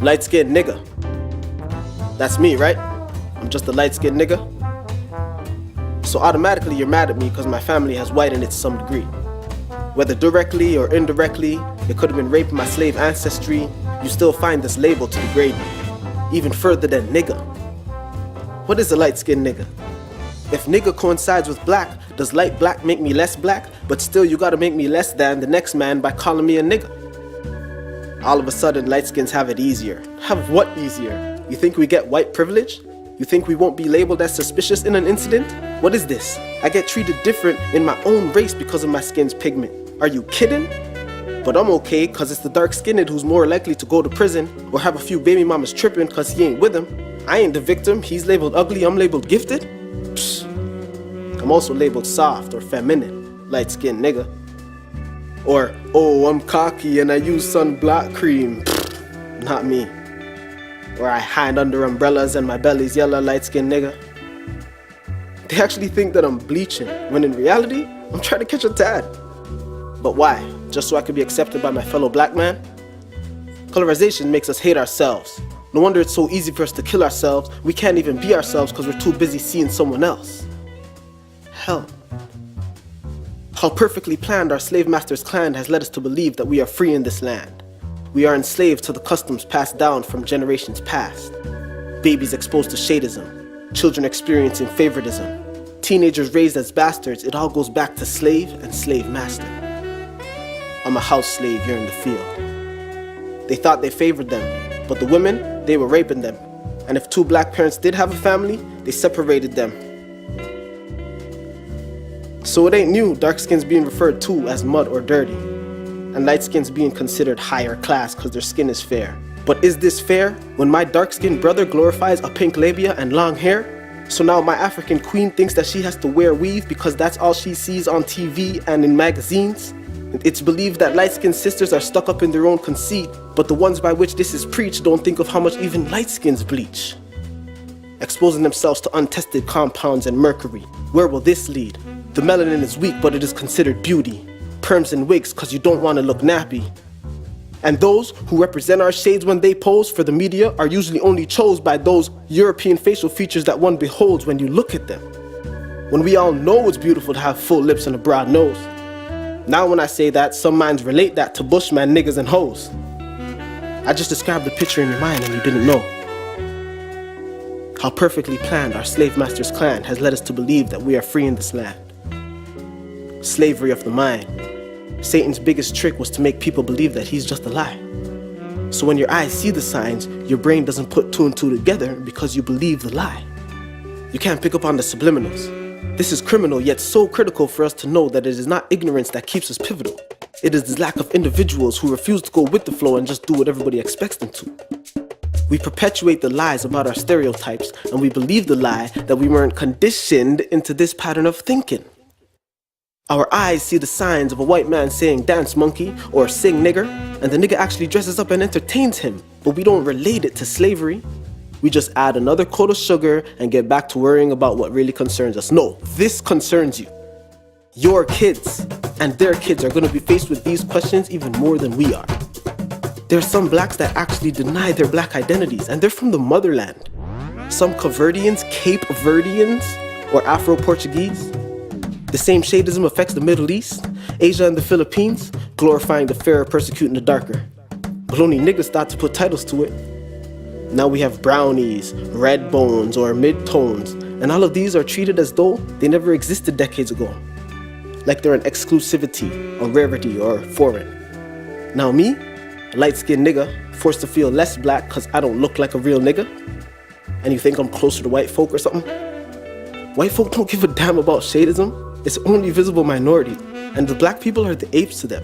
Light-skinned nigga. That's me, right? I'm just a light-skinned nigga. So automatically you're mad at me because my family has whitened it to some degree. Whether directly or indirectly, it could have been rape in my slave ancestry, you still find this label to degrade me, even further than nigga. What is a light-skinned nigga? If nigga coincides with black, does light black make me less black, but still you gotta make me less than the next man by calling me a nigga? All of a sudden, light skins have it easier. Have what easier? You think we get white privilege? You think we won't be labeled as suspicious in an incident? What is this? I get treated different in my own race because of my skin's pigment. Are you kidding? But I'm okay, cause it's the dark-skinned who's more likely to go to prison or have a few baby mamas tripping cause he ain't with them. I ain't the victim, he's labeled ugly, I'm labeled gifted. Psh. I'm also labeled soft or feminine, light-skinned nigga. Or, oh, I'm cocky and I use sunblock cream. Pfft, not me. Or I hide under umbrellas and my belly's yellow, light-skinned nigga. They actually think that I'm bleaching, when in reality, I'm trying to catch a tad. But why? Just so I could be accepted by my fellow black man? Colorization makes us hate ourselves. No wonder it's so easy for us to kill ourselves. We can't even be ourselves because we're too busy seeing someone else. Hell. How perfectly planned our slave master's clan has led us to believe that we are free in this land. We are enslaved to the customs passed down from generations past. Babies exposed to Shadism, children experiencing favoritism, teenagers raised as bastards. It all goes back to slave and slave master. I'm a house slave, you're in the field. They thought they favored them, but the women, they were raping them. And if two black parents did have a family, they separated them. So it ain't new dark skins being referred to as mud or dirty, and light skins being considered higher class because their skin is fair. But is this fair when my dark-skinned brother glorifies a pink labia and long hair? So now my African queen thinks that she has to wear weave because that's all she sees on TV and in magazines? It's believed that light-skinned sisters are stuck up in their own conceit, but the ones by which this is preached don't think of how much even light skins bleach, exposing themselves to untested compounds and mercury. Where will this lead? The melanin is weak, but it is considered beauty. Perms and wigs cause you don't want to look nappy. And those who represent our shades when they pose for the media are usually only chose by those European facial features that one beholds when you look at them. When we all know it's beautiful to have full lips and a broad nose. Now when I say that, some minds relate that to bushman niggas and hoes. I just described the picture in your mind and you didn't know. How perfectly planned our slave master's clan has led us to believe that we are free in this land. Slavery of the mind. Satan's biggest trick was to make people believe that he's just a lie. So when your eyes see the signs, your brain doesn't put two and two together because you believe the lie. You can't pick up on the subliminals. This is criminal, yet so critical for us to know that it is not ignorance that keeps us pivotal. It is the lack of individuals who refuse to go with the flow and just do what everybody expects them to. We perpetuate the lies about our stereotypes, and we believe the lie that we weren't conditioned into this pattern of thinking. Our eyes see the signs of a white man saying dance monkey or sing nigger, and the nigga actually dresses up and entertains him, but we don't relate it to slavery. We just add another coat of sugar and get back to worrying about what really concerns us. No, this concerns you. Your kids and their kids are gonna be faced with these questions even more than we are. There are some blacks that actually deny their black identities, and they're from the motherland. Some Caverdians, Cape Verdeans, or Afro-Portuguese. The same shadism affects the Middle East, Asia and the Philippines, glorifying the fairer, persecuting the darker. But only niggas thought to put titles to it. Now we have brownies, red bones, or mid-tones, and all of these are treated as though they never existed decades ago. Like they're an exclusivity, a rarity, or foreign. Now me, a light-skinned nigga, forced to feel less black cause I don't look like a real nigga? And you think I'm closer to white folk or something? White folk don't give a damn about shadism. It's only visible minority, and the black people are the apes to them.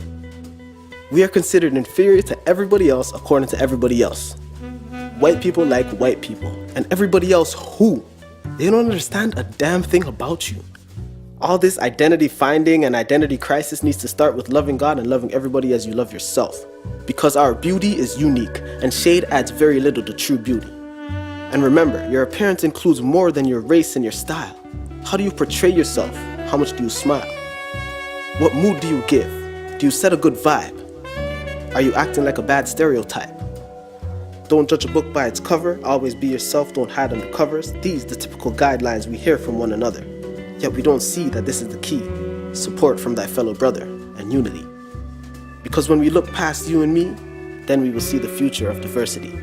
We are considered inferior to everybody else according to everybody else. White people like white people, and everybody else who? They don't understand a damn thing about you. All this identity finding and identity crisis needs to start with loving God and loving everybody as you love yourself. Because our beauty is unique, and shade adds very little to true beauty. And remember, your appearance includes more than your race and your style. How do you portray yourself? How much do you smile? What mood do you give? Do you set a good vibe? Are you acting like a bad stereotype? Don't judge a book by its cover, always be yourself, don't hide under covers. These the typical guidelines we hear from one another. Yet we don't see that this is the key: support from thy fellow brother and unity. Because when we look past you and me, then we will see the future of diversity.